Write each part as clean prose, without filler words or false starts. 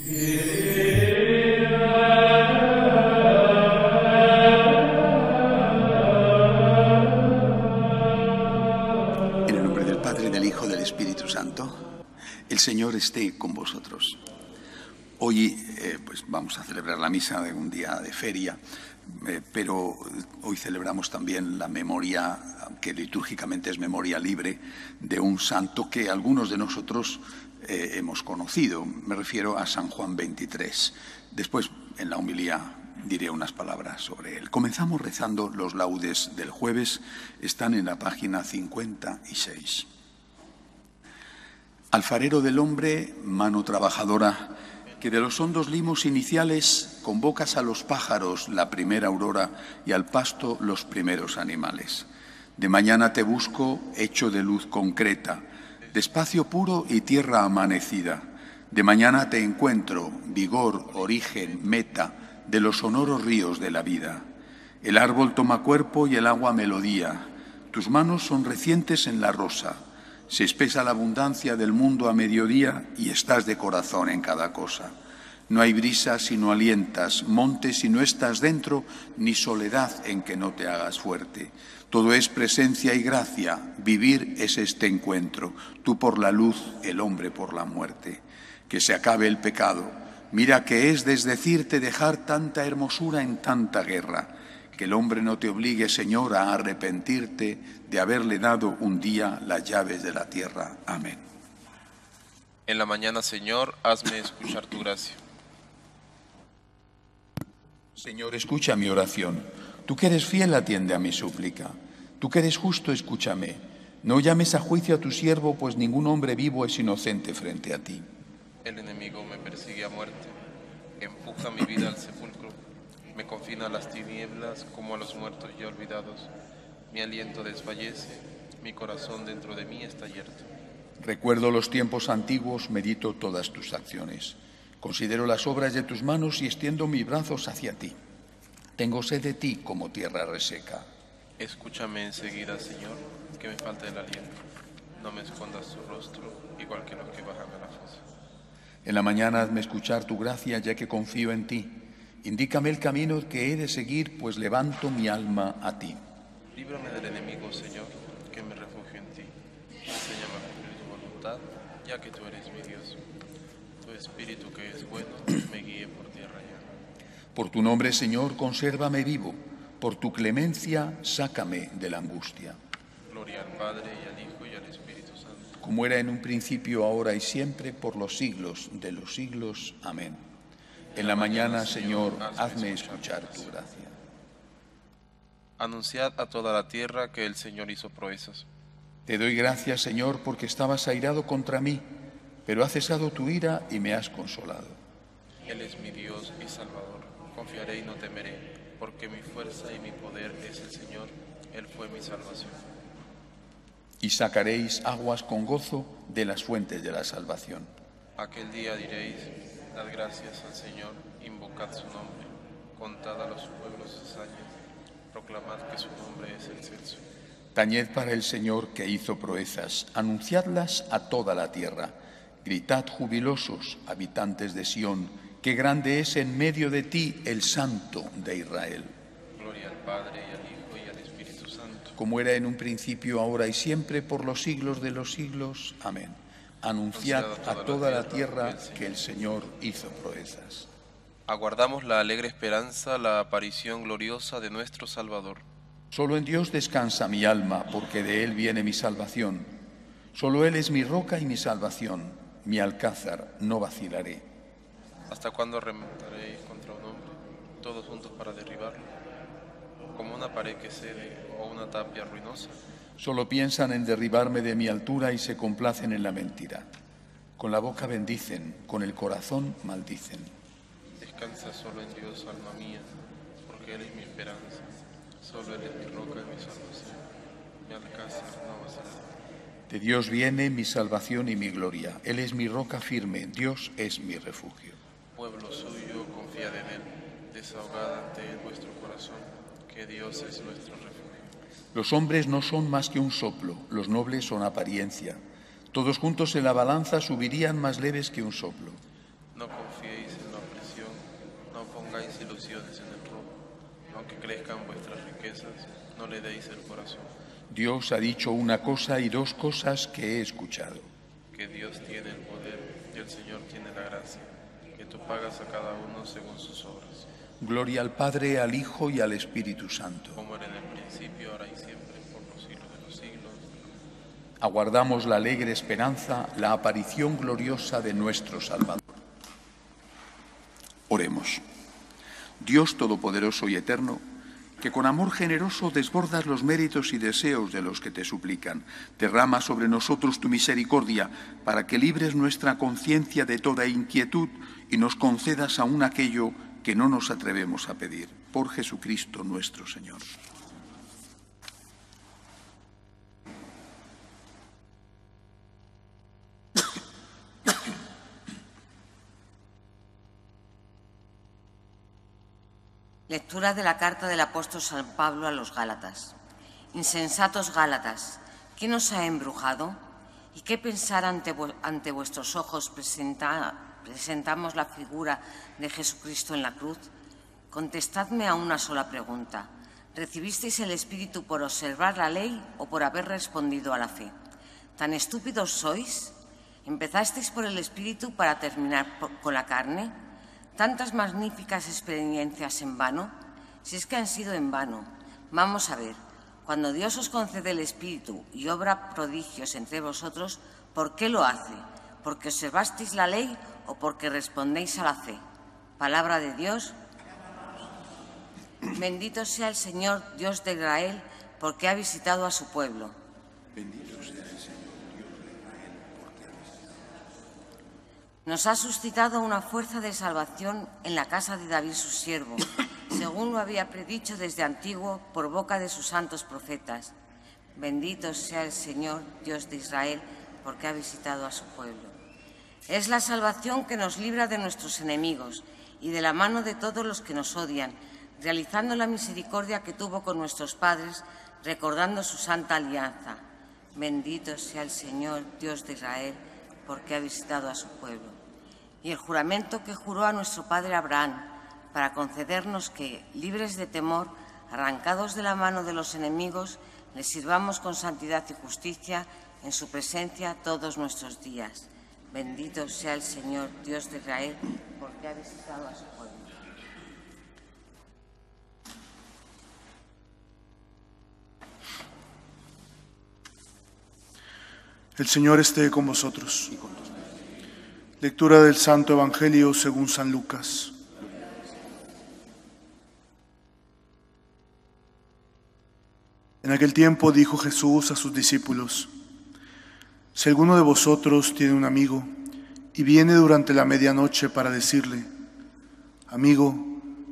En el nombre del Padre, del Hijo, del Espíritu Santo, el Señor esté con vosotros. Hoy pues vamos a celebrar la misa de un día de feria, pero hoy celebramos también la memoria, que litúrgicamente es memoria libre, de un santo que algunos de nosotros hemos conocido. Me refiero a San Juan XXIII. Después, en la homilía, diré unas palabras sobre él. Comenzamos rezando los laudes del jueves. Están en la página 56. Alfarero del hombre, mano trabajadora, que de los hondos limos iniciales convocas a los pájaros la primera aurora y al pasto los primeros animales. De mañana te busco hecho de luz concreta, de espacio puro y tierra amanecida. De mañana te encuentro, vigor, origen, meta, de los sonoros ríos de la vida. El árbol toma cuerpo y el agua melodía. Tus manos son recientes en la rosa. Se espesa la abundancia del mundo a mediodía y estás de corazón en cada cosa. No hay brisa si no alientas, monte si no estás dentro, ni soledad en que no te hagas fuerte. Todo es presencia y gracia, vivir es este encuentro, tú por la luz, el hombre por la muerte. Que se acabe el pecado, mira que es desdecirte dejar tanta hermosura en tanta guerra. Que el hombre no te obligue, Señor, a arrepentirte de haberle dado un día las llaves de la tierra. Amén. En la mañana, Señor, hazme escuchar tu gracia. Señor, escucha mi oración. Tú que eres fiel, atiende a mi súplica. Tú que eres justo, escúchame. No llames a juicio a tu siervo, pues ningún hombre vivo es inocente frente a ti. El enemigo me persigue a muerte, empuja mi vida al sepulcro. Me confina a las tinieblas como a los muertos ya olvidados. Mi aliento desfallece, mi corazón dentro de mí está yerto. Recuerdo los tiempos antiguos, medito todas tus acciones. Considero las obras de tus manos y extiendo mis brazos hacia ti. Tengo sed de ti como tierra reseca. Escúchame enseguida, Señor, que me falta el aliento. No me escondas tu rostro, igual que los que bajan a la fosa. En la mañana hazme escuchar tu gracia, ya que confío en ti. Indícame el camino que he de seguir, pues levanto mi alma a ti. Líbrame del enemigo, Señor, que me refugio en ti. Enséñame a cumplir tu voluntad, ya que tú eres mi Dios. Tu espíritu que es bueno, me guíe por tierra llana. Por tu nombre, Señor, consérvame vivo. Por tu clemencia, sácame de la angustia. Gloria al Padre, y al Hijo, y al Espíritu Santo. Como era en un principio, ahora y siempre, por los siglos de los siglos. Amén. En la mañana, Señor, hazme escuchar tu gracia. Anunciad a toda la tierra que el Señor hizo proezas. Te doy gracias, Señor, porque estabas airado contra mí, pero has cesado tu ira y me has consolado. Él es mi Dios y Salvador. Confiaré y no temeré, porque mi fuerza y mi poder es el Señor. Él fue mi salvación. Y sacaréis aguas con gozo de las fuentes de la salvación. Aquel día diréis: dad gracias al Señor, invocad su nombre, contad a los pueblos sus hazañas, proclamad que su nombre es excelso. Tañed para el Señor que hizo proezas, anunciadlas a toda la tierra. Gritad jubilosos, habitantes de Sión, que grande es en medio de ti el Santo de Israel. Gloria al Padre, y al Hijo, y al Espíritu Santo. Como era en un principio, ahora y siempre, por los siglos de los siglos. Amén. Anunciad a toda la tierra que el Señor hizo proezas. Aguardamos la alegre esperanza, la aparición gloriosa de nuestro Salvador. Solo en Dios descansa mi alma, porque de Él viene mi salvación. Solo Él es mi roca y mi salvación, mi alcázar, no vacilaré. ¿Hasta cuándo remontaréis contra un hombre, todos juntos para derribarlo? Como una pared que cede o una tapia ruinosa. Solo piensan en derribarme de mi altura y se complacen en la mentira. Con la boca bendicen, con el corazón maldicen. Descansa solo en Dios, alma mía, porque Él es mi esperanza. Solo Él es mi roca y mi salvación. Mi alcázar no vacilará. De Dios viene mi salvación y mi gloria. Él es mi roca firme, Dios es mi refugio. Pueblo suyo, confiad en Él. Desahogad ante Él vuestro corazón, que Dios es nuestro refugio. Los hombres no son más que un soplo, los nobles son apariencia. Todos juntos en la balanza subirían más leves que un soplo. No confiéis en la opresión, no pongáis ilusiones en el robo. Aunque crezcan vuestras riquezas, no le deis el corazón. Dios ha dicho una cosa y dos cosas que he escuchado. Que Dios tiene el poder y el Señor tiene la gracia, que tú pagas a cada uno según sus obras. Gloria al Padre, al Hijo y al Espíritu Santo. Como era en el principio, ahora y siempre, por los siglos de los siglos. Aguardamos la alegre esperanza, la aparición gloriosa de nuestro Salvador. Oremos. Dios Todopoderoso y Eterno, que con amor generoso desbordas los méritos y deseos de los que te suplican, derrama sobre nosotros tu misericordia para que libres nuestra conciencia de toda inquietud y nos concedas aún aquello que no nos atrevemos a pedir. Por Jesucristo nuestro Señor. Lectura de la carta del apóstol San Pablo a los Gálatas. Insensatos Gálatas, ¿quién os ha embrujado? ¿Y qué pensar ante vuestros ojos presentamos la figura de Jesucristo en la cruz? Contestadme a una sola pregunta. ¿Recibisteis el Espíritu por observar la ley o por haber respondido a la fe? ¿Tan estúpidos sois? ¿Empezasteis por el Espíritu para terminar con la carne? ¿Tantas magníficas experiencias en vano? Si es que han sido en vano. Vamos a ver, cuando Dios os concede el Espíritu y obra prodigios entre vosotros, ¿por qué lo hace? ¿Porque observasteis la ley o porque respondéis a la fe? Palabra de Dios. Bendito sea el Señor, Dios de Israel, porque ha visitado a su pueblo. Bendito sea el Señor, Dios de Israel, porque ha visitado. Nos ha suscitado una fuerza de salvación en la casa de David su siervo, según lo había predicho desde antiguo por boca de sus santos profetas. Bendito sea el Señor, Dios de Israel, porque ha visitado a su pueblo. Es la salvación que nos libra de nuestros enemigos y de la mano de todos los que nos odian, realizando la misericordia que tuvo con nuestros padres, recordando su santa alianza. Bendito sea el Señor, Dios de Israel, porque ha visitado a su pueblo. Y el juramento que juró a nuestro padre Abraham, para concedernos que, libres de temor, arrancados de la mano de los enemigos, le sirvamos con santidad y justicia en su presencia todos nuestros días. Bendito sea el Señor, Dios de Israel, porque ha visitado a su pueblo. El Señor esté con vosotros. Lectura del Santo Evangelio según San Lucas. En aquel tiempo dijo Jesús a sus discípulos: si alguno de vosotros tiene un amigo y viene durante la medianoche para decirle: amigo,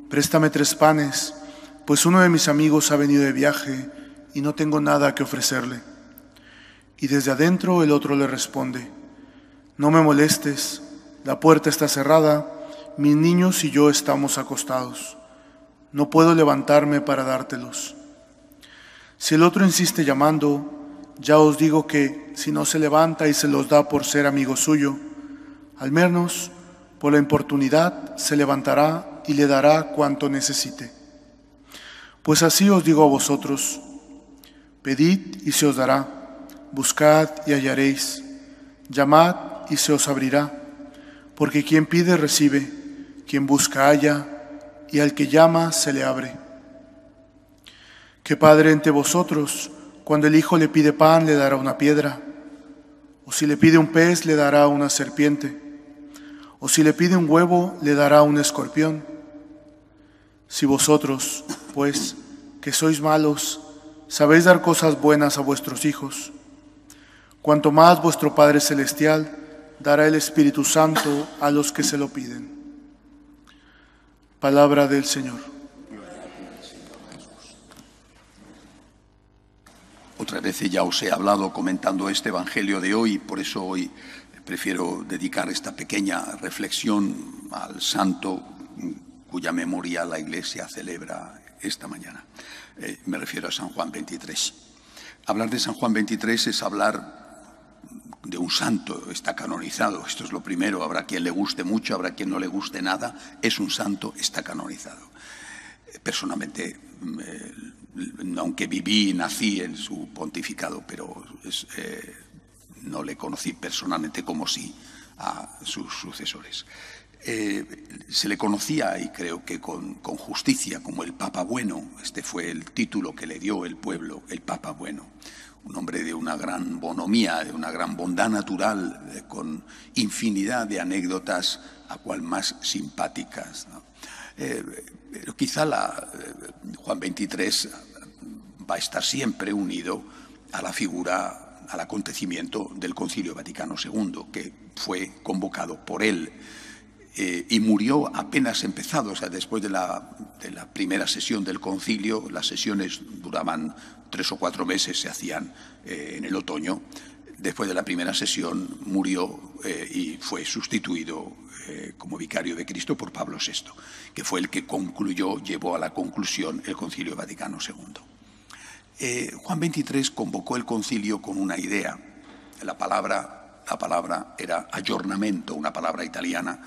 préstame 3 panes, pues uno de mis amigos ha venido de viaje y no tengo nada que ofrecerle. Y desde adentro el otro le responde: no me molestes, la puerta está cerrada, mis niños y yo estamos acostados. No puedo levantarme para dártelos. Si el otro insiste llamando, ya os digo que si no se levanta y se los da por ser amigo suyo, al menos por la importunidad se levantará y le dará cuanto necesite. Pues así os digo a vosotros: pedid y se os dará, buscad y hallaréis, llamad y se os abrirá, porque quien pide recibe, quien busca halla, y al que llama se le abre. ¿Qué padre entre vosotros, cuando el hijo le pide pan, le dará una piedra? ¿O si le pide un pez, le dará una serpiente? ¿O si le pide un huevo, le dará un escorpión? Si vosotros, pues, que sois malos, sabéis dar cosas buenas a vuestros hijos, cuanto más vuestro Padre Celestial dará el Espíritu Santo a los que se lo piden. Palabra del Señor. Otras veces ya os he hablado comentando este Evangelio de hoy, por eso hoy prefiero dedicar esta pequeña reflexión al santo cuya memoria la Iglesia celebra esta mañana. Me refiero a San Juan 23. Hablar de San Juan 23 es hablar de un santo está canonizado. Esto es lo primero. Habrá quien le guste mucho, habrá quien no le guste nada. Es un santo, está canonizado. Personalmente, aunque viví y nací en su pontificado, pero no le conocí personalmente como sí a sus sucesores. Se le conocía, y creo que con justicia, como el Papa Bueno. Este fue el título que le dio el pueblo, el Papa Bueno. Un hombre de una gran bonomía, de una gran bondad natural, con infinidad de anécdotas, a cual más simpáticas, ¿no? Pero quizá Juan XXIII va a estar siempre unido a la figura, al acontecimiento del Concilio Vaticano II, que fue convocado por él y murió apenas empezado. O sea, después de la primera sesión del concilio. Las sesiones duraban 3 o 4 meses, se hacían en el otoño. Después de la primera sesión murió y fue sustituido como vicario de Cristo por Pablo VI, que fue el que llevó a la conclusión el Concilio Vaticano II. Juan XXIII convocó el concilio con una idea. La palabra era aggiornamento, una palabra italiana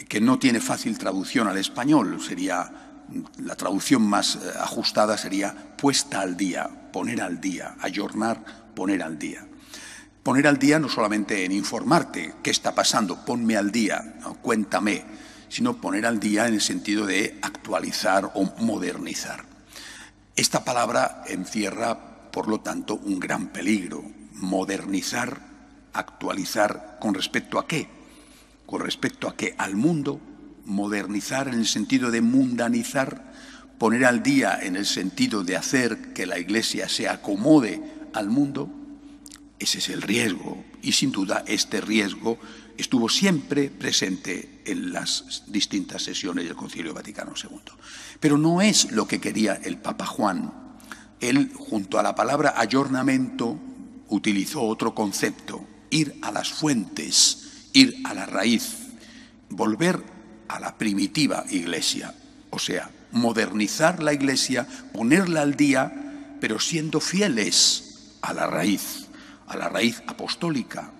que no tiene fácil traducción al español. La traducción más ajustada sería puesta al día, poner al día, aggiornar, poner al día. Poner al día no solamente en informarte qué está pasando, ponme al día, ¿no? Cuéntame, sino poner al día en el sentido de actualizar o modernizar. Esta palabra encierra, por lo tanto, un gran peligro. Modernizar, actualizar, ¿con respecto a qué? Con respecto a qué, al mundo. Modernizar en el sentido de mundanizar, poner al día en el sentido de hacer que la Iglesia se acomode al mundo. Ese es el riesgo, y sin duda este riesgo estuvo siempre presente en las distintas sesiones del Concilio Vaticano II. Pero no es lo que quería el Papa Juan. Él, junto a la palabra aggiornamento, utilizó otro concepto: ir a las fuentes, ir a la raíz, volver a la primitiva Iglesia, o sea, modernizar la Iglesia, ponerla al día, pero siendo fieles a la raíz apostólica,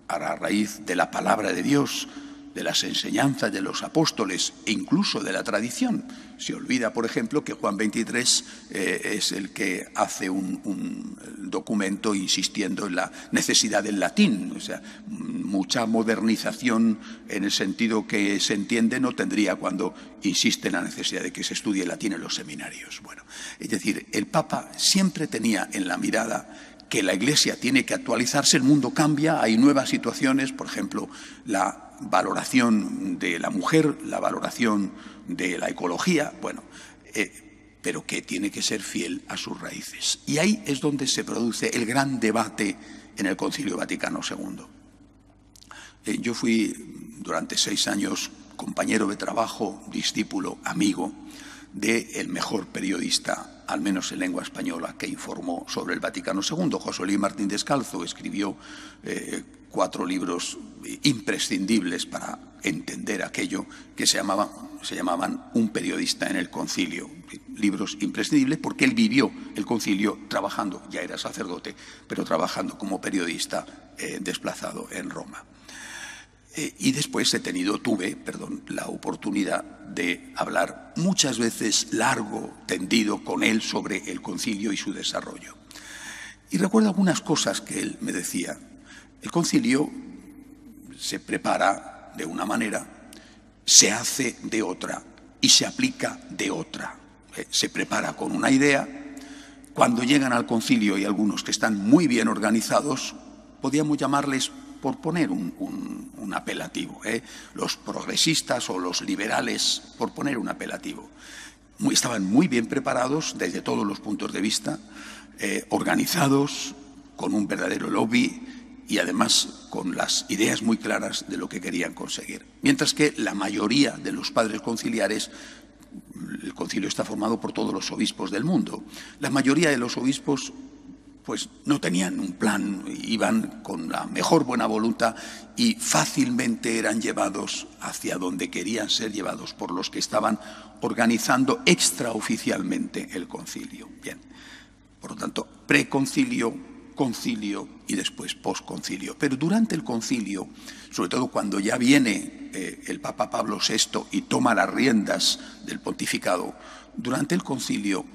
a la raíz de la palabra de Dios, de las enseñanzas de los apóstoles e incluso de la tradición. Se olvida, por ejemplo, que Juan XXIII es el que hace un documento insistiendo en la necesidad del latín. O sea, mucha modernización en el sentido que se entiende no tendría cuando insiste en la necesidad de que se estudie el latín en los seminarios. Bueno, es decir, el Papa siempre tenía en la mirada que la Iglesia tiene que actualizarse, el mundo cambia, hay nuevas situaciones, por ejemplo, la valoración de la mujer, la valoración de la ecología, pero que tiene que ser fiel a sus raíces. Y ahí es donde se produce el gran debate en el Concilio Vaticano II. Yo fui durante 6 años compañero de trabajo, discípulo, amigo del mejor periodista, al menos en lengua española, que informó sobre el Vaticano II. José Luis Martín Descalzo escribió 4 libros imprescindibles para entender aquello que se llamaban Un periodista en el concilio. Libros imprescindibles porque él vivió el concilio trabajando, ya era sacerdote, pero trabajando como periodista desplazado en Roma. Y después tuve la oportunidad de hablar muchas veces largo, tendido con él sobre el concilio y su desarrollo. Y recuerdo algunas cosas que él me decía. El concilio se prepara de una manera, se hace de otra y se aplica de otra. Se prepara con una idea. Cuando llegan al concilio hay algunos que están muy bien organizados, podríamos llamarles, por poner un apelativo, los progresistas o los liberales, por poner un apelativo. Estaban muy bien preparados desde todos los puntos de vista, organizados, con un verdadero lobby y además con las ideas muy claras de lo que querían conseguir. Mientras que la mayoría de los padres conciliares, el concilio está formado por todos los obispos del mundo, la mayoría de los obispos pues no tenían un plan, iban con la mejor buena voluntad y fácilmente eran llevados hacia donde querían ser llevados por los que estaban organizando extraoficialmente el concilio. Bien, por lo tanto, preconcilio, concilio y después posconcilio. Pero durante el concilio, sobre todo cuando ya viene el Papa Pablo VI y toma las riendas del pontificado, durante el concilio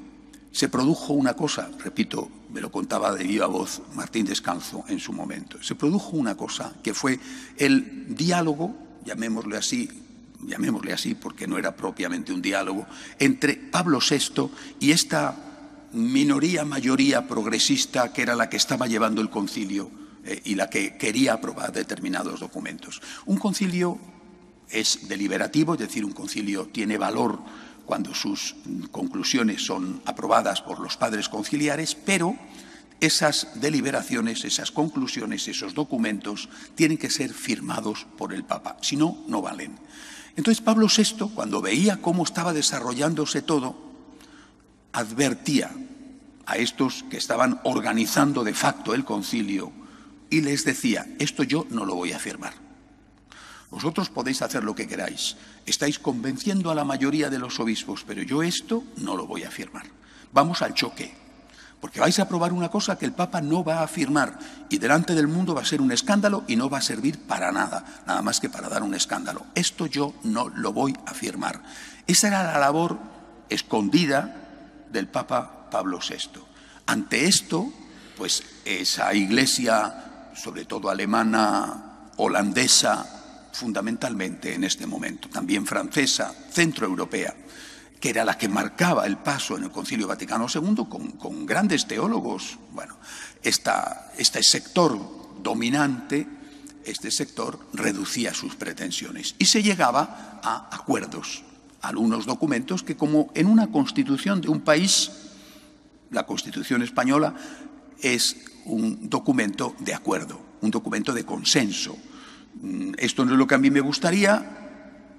se produjo una cosa, repito, me lo contaba de viva voz Martín Descalzo en su momento, se produjo una cosa que fue el diálogo, llamémosle así porque no era propiamente un diálogo, entre Pablo VI y esta mayoría progresista que era la que estaba llevando el concilio y la que quería aprobar determinados documentos. Un concilio es deliberativo, es decir, un concilio tiene valor cuando sus conclusiones son aprobadas por los padres conciliares, pero esas deliberaciones, esas conclusiones, esos documentos tienen que ser firmados por el Papa, si no, no valen. Entonces Pablo VI, cuando veía cómo estaba desarrollándose todo, advertía a estos que estaban organizando de facto el concilio y les decía, esto yo no lo voy a firmar. Vosotros podéis hacer lo que queráis, estáis convenciendo a la mayoría de los obispos, pero yo esto no lo voy a firmar. Vamos al choque, porque vais a aprobar una cosa que el Papa no va a firmar y delante del mundo va a ser un escándalo y no va a servir para nada, nada más que para dar un escándalo. Esto yo no lo voy a firmar. Esa era la labor escondida del Papa Pablo VI. Ante esto, pues esa iglesia, sobre todo alemana, holandesa, fundamentalmente en este momento, también francesa, centroeuropea, que era la que marcaba el paso en el Concilio Vaticano II con grandes teólogos. Bueno, este sector dominante, este sector reducía sus pretensiones y se llegaba a acuerdos, a algunos documentos que, como en una constitución de un país, la Constitución española es un documento de acuerdo, un documento de consenso. Esto no es lo que a mí me gustaría,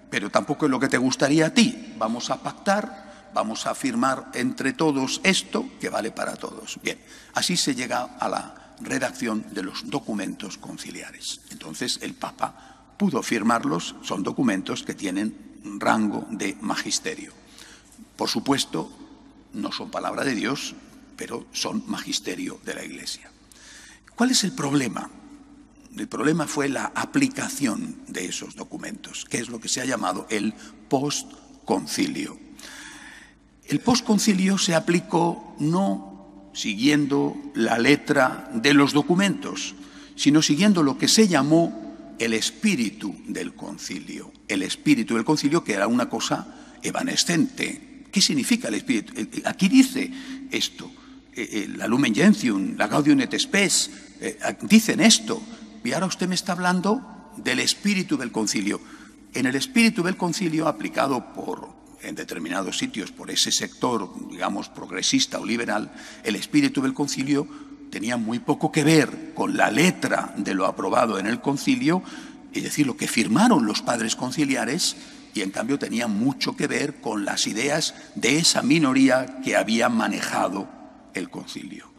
pero tampoco es lo que te gustaría a ti. Vamos a pactar, vamos a firmar entre todos esto que vale para todos. Bien, así se llega a la redacción de los documentos conciliares. Entonces el Papa pudo firmarlos, son documentos que tienen rango de magisterio. Por supuesto, no son palabra de Dios, pero son magisterio de la Iglesia. ¿Cuál es el problema? El problema fue la aplicación de esos documentos, que es lo que se ha llamado el postconcilio. El postconcilio se aplicó no siguiendo la letra de los documentos, sino siguiendo lo que se llamó el espíritu del concilio. El espíritu del concilio, que era una cosa evanescente. ¿Qué significa el espíritu? Aquí dice esto, la Lumen Gentium, la Gaudium et Spes, dicen esto. Y ahora usted me está hablando del espíritu del concilio. En el espíritu del concilio, aplicado en determinados sitios por ese sector, digamos, progresista o liberal, el espíritu del concilio tenía muy poco que ver con la letra de lo aprobado en el concilio, es decir, lo que firmaron los padres conciliares, y en cambio tenía mucho que ver con las ideas de esa minoría que había manejado el concilio.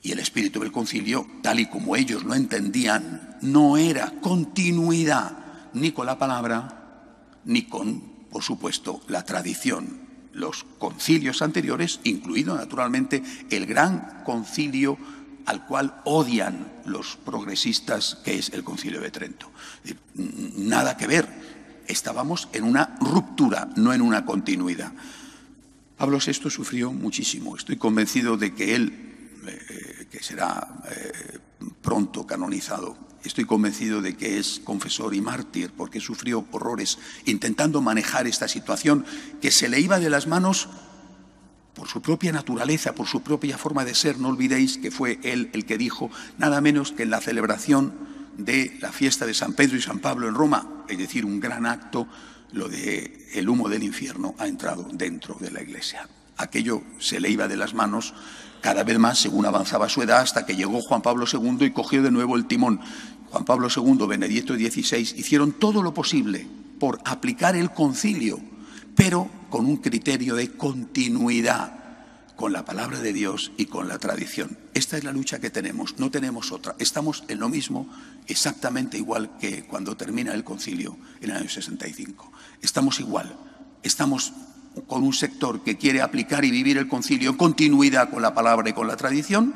Y el espíritu del concilio, tal y como ellos lo entendían, no era continuidad ni con la palabra, ni con, por supuesto, la tradición. Los concilios anteriores, incluido naturalmente el gran concilio al cual odian los progresistas, que es el Concilio de Trento. Nada que ver. Estábamos en una ruptura, no en una continuidad. Pablo VI sufrió muchísimo. Estoy convencido de que él, que será pronto canonizado, estoy convencido de que es confesor y mártir, porque sufrió horrores intentando manejar esta situación que se le iba de las manos por su propia naturaleza, por su propia forma de ser. No olvidéis que fue él el que dijo nada menos que en la celebración de la fiesta de San Pedro y San Pablo en Roma, es decir, un gran acto, lo de el humo del infierno ha entrado dentro de la Iglesia. Aquello se le iba de las manos cada vez más según avanzaba su edad, hasta que llegó Juan Pablo II y cogió de nuevo el timón. Juan Pablo II, Benedicto XVI hicieron todo lo posible por aplicar el concilio, pero con un criterio de continuidad con la palabra de Dios y con la tradición. Esta es la lucha que tenemos, no tenemos otra. Estamos en lo mismo, exactamente igual que cuando termina el concilio en el año 65. Estamos igual, estamos con un sector que quiere aplicar y vivir el concilio en continuidad con la palabra y con la tradición,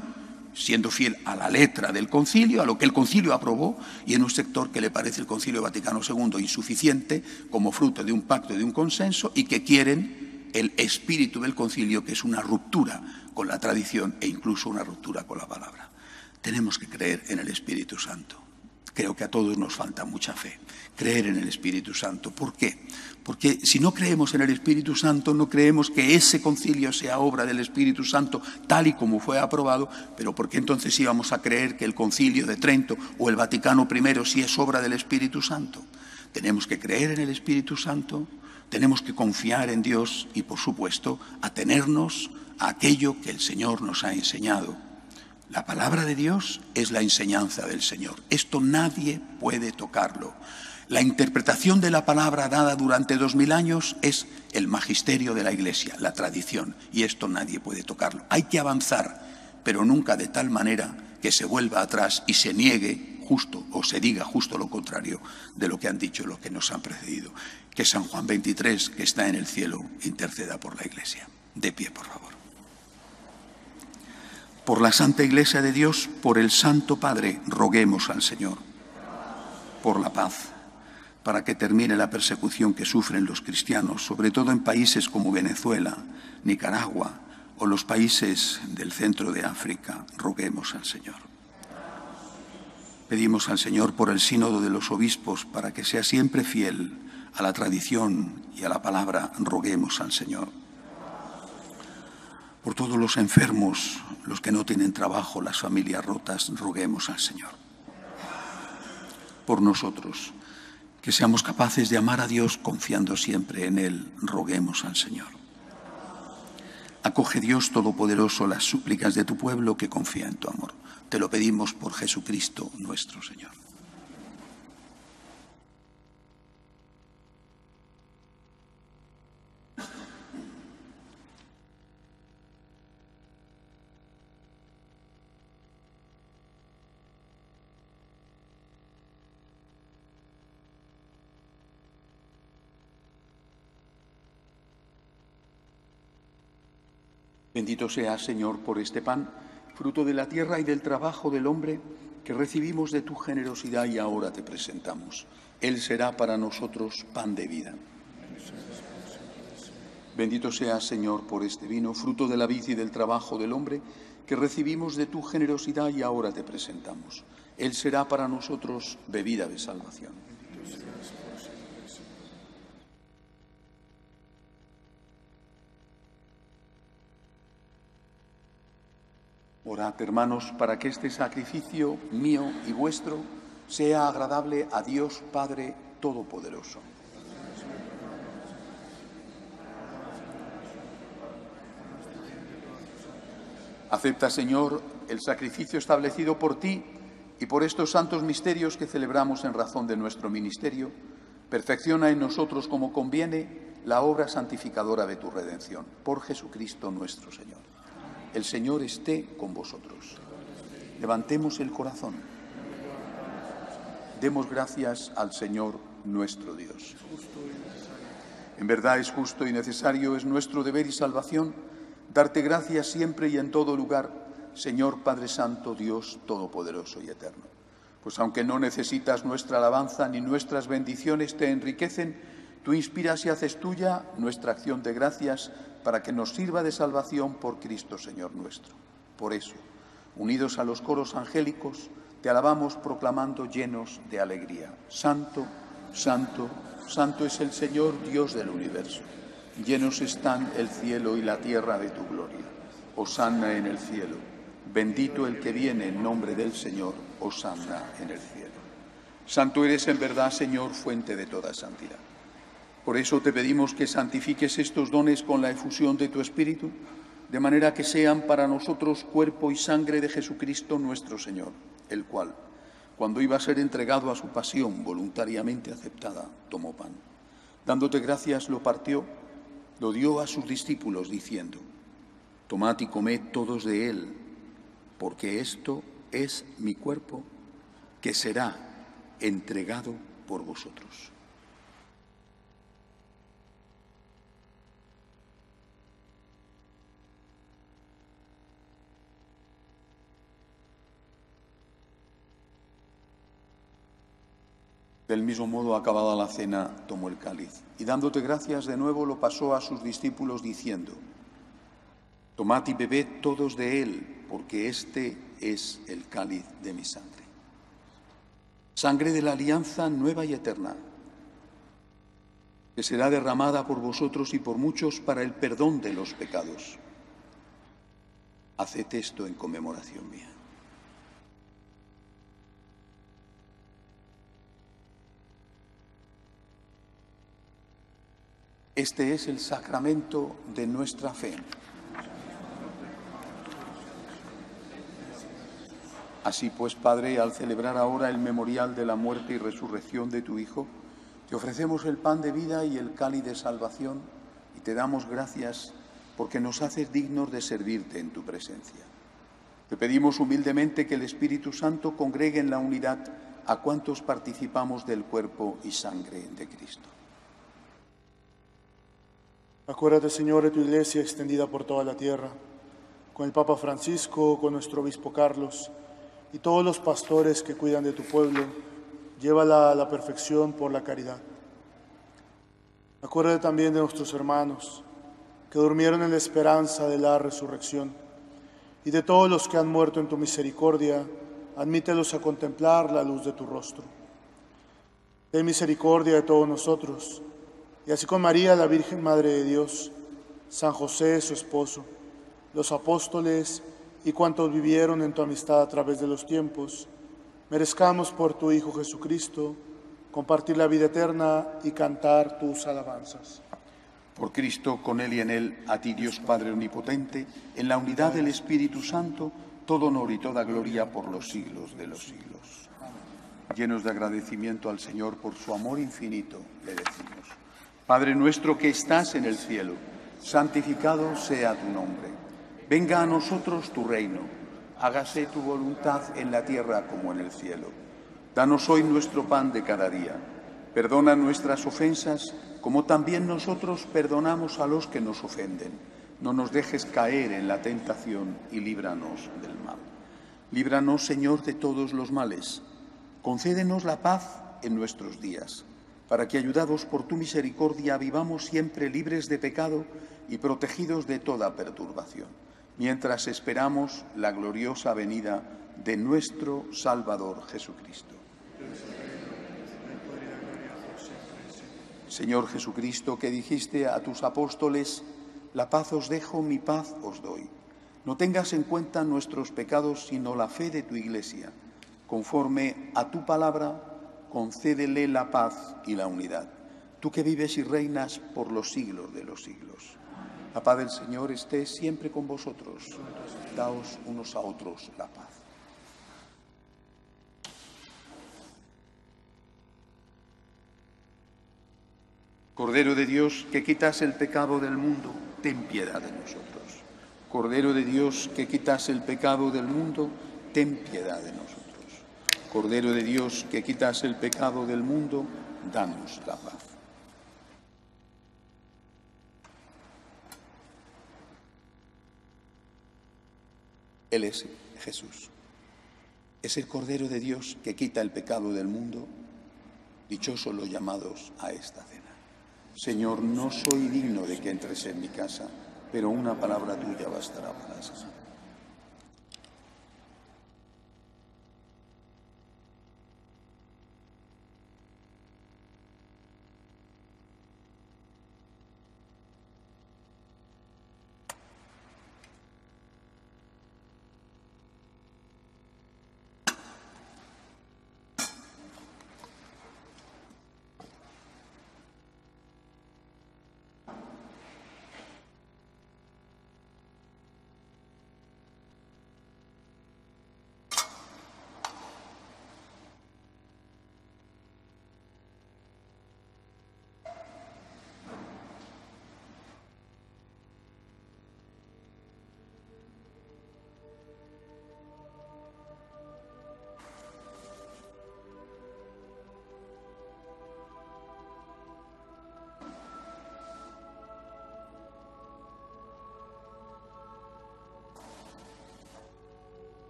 siendo fiel a la letra del concilio, a lo que el concilio aprobó, y en un sector que le parece el Concilio Vaticano II insuficiente como fruto de un pacto, de un consenso, y que quieren el espíritu del concilio, que es una ruptura con la tradición e incluso una ruptura con la palabra. Tenemos que creer en el Espíritu Santo. Creo que a todos nos falta mucha fe, creer en el Espíritu Santo. ¿Por qué? Porque si no creemos en el Espíritu Santo, no creemos que ese concilio sea obra del Espíritu Santo tal y como fue aprobado, pero ¿por qué entonces íbamos a creer que el concilio de Trento o el Vaticano I sí es obra del Espíritu Santo? Tenemos que creer en el Espíritu Santo, tenemos que confiar en Dios y, por supuesto, atenernos a aquello que el Señor nos ha enseñado. La palabra de Dios es la enseñanza del Señor. Esto nadie puede tocarlo. La interpretación de la palabra dada durante 2000 años es el magisterio de la Iglesia, la tradición, y esto nadie puede tocarlo. Hay que avanzar, pero nunca de tal manera que se vuelva atrás y se niegue justo o se diga justo lo contrario de lo que han dicho los que nos han precedido. Que San Juan 23, que está en el cielo, interceda por la Iglesia. De pie, por favor. Por la Santa Iglesia de Dios, por el Santo Padre, roguemos al Señor. Por la paz, para que termine la persecución que sufren los cristianos, sobre todo en países como Venezuela, Nicaragua o los países del centro de África, roguemos al Señor. Pedimos al Señor por el sínodo de los obispos, para que sea siempre fiel a la tradición y a la palabra, roguemos al Señor. Por todos los enfermos, los que no tienen trabajo, las familias rotas, roguemos al Señor. Por nosotros, que seamos capaces de amar a Dios confiando siempre en Él, roguemos al Señor. Acoge, Dios Todopoderoso, las súplicas de tu pueblo que confía en tu amor. Te lo pedimos por Jesucristo nuestro Señor. Bendito seas, Señor, por este pan, fruto de la tierra y del trabajo del hombre, que recibimos de tu generosidad y ahora te presentamos. Él será para nosotros pan de vida. Bendito seas, Señor, por este vino, fruto de la vid y del trabajo del hombre, que recibimos de tu generosidad y ahora te presentamos. Él será para nosotros bebida de salvación. Orad, hermanos, para que este sacrificio mío y vuestro sea agradable a Dios Padre Todopoderoso. Acepta, Señor, el sacrificio establecido por ti y por estos santos misterios que celebramos en razón de nuestro ministerio. Perfecciona en nosotros, como conviene, la obra santificadora de tu redención. Por Jesucristo nuestro Señor. El Señor esté con vosotros. Levantemos el corazón. Demos gracias al Señor nuestro Dios. En verdad es justo y necesario, es nuestro deber y salvación, darte gracias siempre y en todo lugar, Señor Padre Santo, Dios Todopoderoso y Eterno. Pues aunque no necesitas nuestra alabanza ni nuestras bendiciones te enriquecen, tú inspiras y haces tuya nuestra acción de gracias para que nos sirva de salvación por Cristo Señor nuestro. Por eso, unidos a los coros angélicos, te alabamos proclamando llenos de alegría. Santo, santo, santo es el Señor Dios del universo. Llenos están el cielo y la tierra de tu gloria. Hosanna en el cielo. Bendito el que viene en nombre del Señor. Hosanna en el cielo. Santo eres en verdad, Señor, fuente de toda santidad. Por eso te pedimos que santifiques estos dones con la efusión de tu Espíritu, de manera que sean para nosotros cuerpo y sangre de Jesucristo nuestro Señor, el cual, cuando iba a ser entregado a su pasión voluntariamente aceptada, tomó pan. Dándote gracias, lo partió, lo dio a sus discípulos, diciendo: tomad y comed todos de él, porque esto es mi cuerpo, que será entregado por vosotros. Del mismo modo, acabada la cena, tomó el cáliz y dándote gracias de nuevo lo pasó a sus discípulos diciendo: tomad y bebed todos de él, porque este es el cáliz de mi sangre. Sangre de la alianza nueva y eterna, que será derramada por vosotros y por muchos para el perdón de los pecados. Haced esto en conmemoración mía. Este es el sacramento de nuestra fe. Así pues, Padre, al celebrar ahora el memorial de la muerte y resurrección de tu Hijo, te ofrecemos el pan de vida y el cáliz de salvación y te damos gracias porque nos haces dignos de servirte en tu presencia. Te pedimos humildemente que el Espíritu Santo congregue en la unidad a cuantos participamos del cuerpo y sangre de Cristo. Acuérdate, Señor, de tu Iglesia extendida por toda la tierra, con el Papa Francisco, con nuestro Obispo Carlos y todos los pastores que cuidan de tu pueblo. Llévala a la perfección por la caridad. Acuérdate también de nuestros hermanos que durmieron en la esperanza de la resurrección y de todos los que han muerto en tu misericordia. Admítelos a contemplar la luz de tu rostro. Ten misericordia de todos nosotros, y así con María, la Virgen Madre de Dios, San José, su esposo, los apóstoles y cuantos vivieron en tu amistad a través de los tiempos, merezcamos por tu Hijo Jesucristo compartir la vida eterna y cantar tus alabanzas. Por Cristo, con Él y en Él, a ti Dios Padre Omnipotente, en la unidad del Espíritu Santo, todo honor y toda gloria por los siglos de los siglos. Llenos de agradecimiento al Señor por su amor infinito, le decimos: Padre nuestro que estás en el cielo, santificado sea tu nombre. Venga a nosotros tu reino. Hágase tu voluntad en la tierra como en el cielo. Danos hoy nuestro pan de cada día. Perdona nuestras ofensas, como también nosotros perdonamos a los que nos ofenden. No nos dejes caer en la tentación y líbranos del mal. Líbranos, Señor, de todos los males. Concédenos la paz en nuestros días, para que, ayudados por tu misericordia, vivamos siempre libres de pecado y protegidos de toda perturbación, mientras esperamos la gloriosa venida de nuestro Salvador Jesucristo. Señor Jesucristo, que dijiste a tus apóstoles: la paz os dejo, mi paz os doy. No tengas en cuenta nuestros pecados, sino la fe de tu Iglesia. Conforme a tu palabra, concédele la paz y la unidad. Tú que vives y reinas por los siglos de los siglos. La paz del Señor esté siempre con vosotros. Daos unos a otros la paz. Cordero de Dios, que quitas el pecado del mundo, ten piedad de nosotros. Cordero de Dios, que quitas el pecado del mundo, ten piedad de nosotros. Cordero de Dios, que quitas el pecado del mundo, danos la paz. Él es Jesús. Es el Cordero de Dios que quita el pecado del mundo. Dichosos los llamados a esta cena. Señor, no soy digno de que entres en mi casa, pero una palabra tuya bastará para sanar.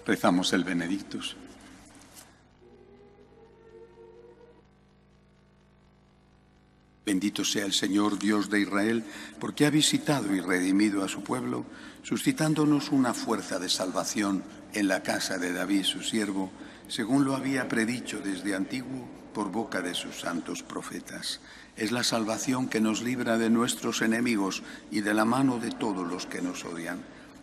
Rezamos el Benedictus. Bendito sea el Señor, Dios de Israel, porque ha visitado y redimido a su pueblo, suscitándonos una fuerza de salvación en la casa de David, su siervo, según lo había predicho desde antiguo por boca de sus santos profetas. Es la salvación que nos libra de nuestros enemigos y de la mano de todos los que nos odian,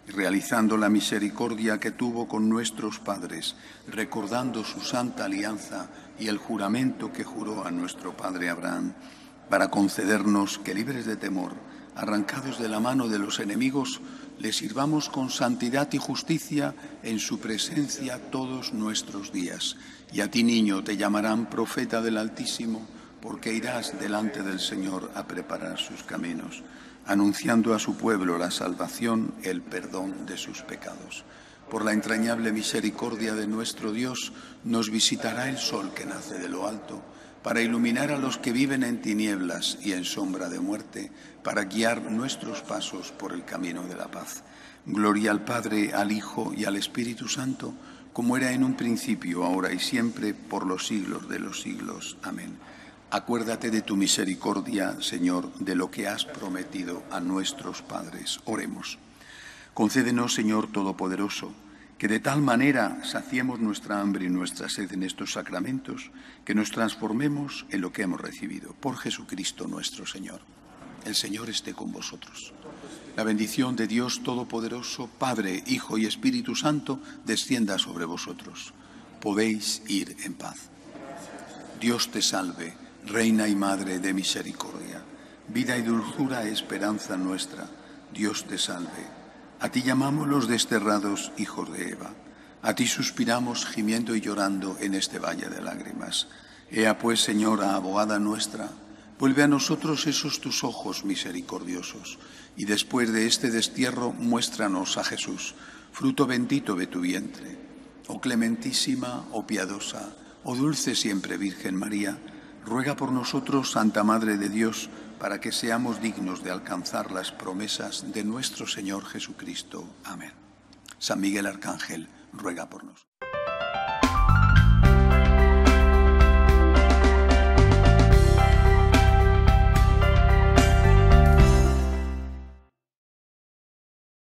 realizando la misericordia que tuvo con nuestros padres, recordando su santa alianza y el juramento que juró a nuestro padre Abraham, para concedernos que, libres de temor, arrancados de la mano de los enemigos, le sirvamos con santidad y justicia en su presencia todos nuestros días. Y a ti, niño, te llamarán profeta del Altísimo, porque irás delante del Señor a preparar sus caminos, anunciando a su pueblo la salvación, el perdón de sus pecados. Por la entrañable misericordia de nuestro Dios, nos visitará el sol que nace de lo alto, para iluminar a los que viven en tinieblas y en sombra de muerte, para guiar nuestros pasos por el camino de la paz. Gloria al Padre, al Hijo y al Espíritu Santo, como era en un principio, ahora y siempre, por los siglos de los siglos. Amén. Acuérdate de tu misericordia, Señor, de lo que has prometido a nuestros padres. Oremos. Concédenos, Señor Todopoderoso, que de tal manera saciemos nuestra hambre y nuestra sed en estos sacramentos, que nos transformemos en lo que hemos recibido. Por Jesucristo nuestro Señor. El Señor esté con vosotros. La bendición de Dios Todopoderoso, Padre, Hijo y Espíritu Santo, descienda sobre vosotros. Podéis ir en paz. Dios te salve, Reina y Madre de misericordia, vida y dulzura, esperanza nuestra. Dios te salve. A ti llamamos los desterrados hijos de Eva. A ti suspiramos gimiendo y llorando en este valle de lágrimas. Ea pues, Señora, abogada nuestra, vuelve a nosotros esos tus ojos misericordiosos, y después de este destierro muéstranos a Jesús, fruto bendito de tu vientre. Oh clementísima, oh piadosa, oh dulce siempre Virgen María, ruega por nosotros, Santa Madre de Dios, para que seamos dignos de alcanzar las promesas de nuestro Señor Jesucristo. Amén. San Miguel Arcángel, ruega por nosotros.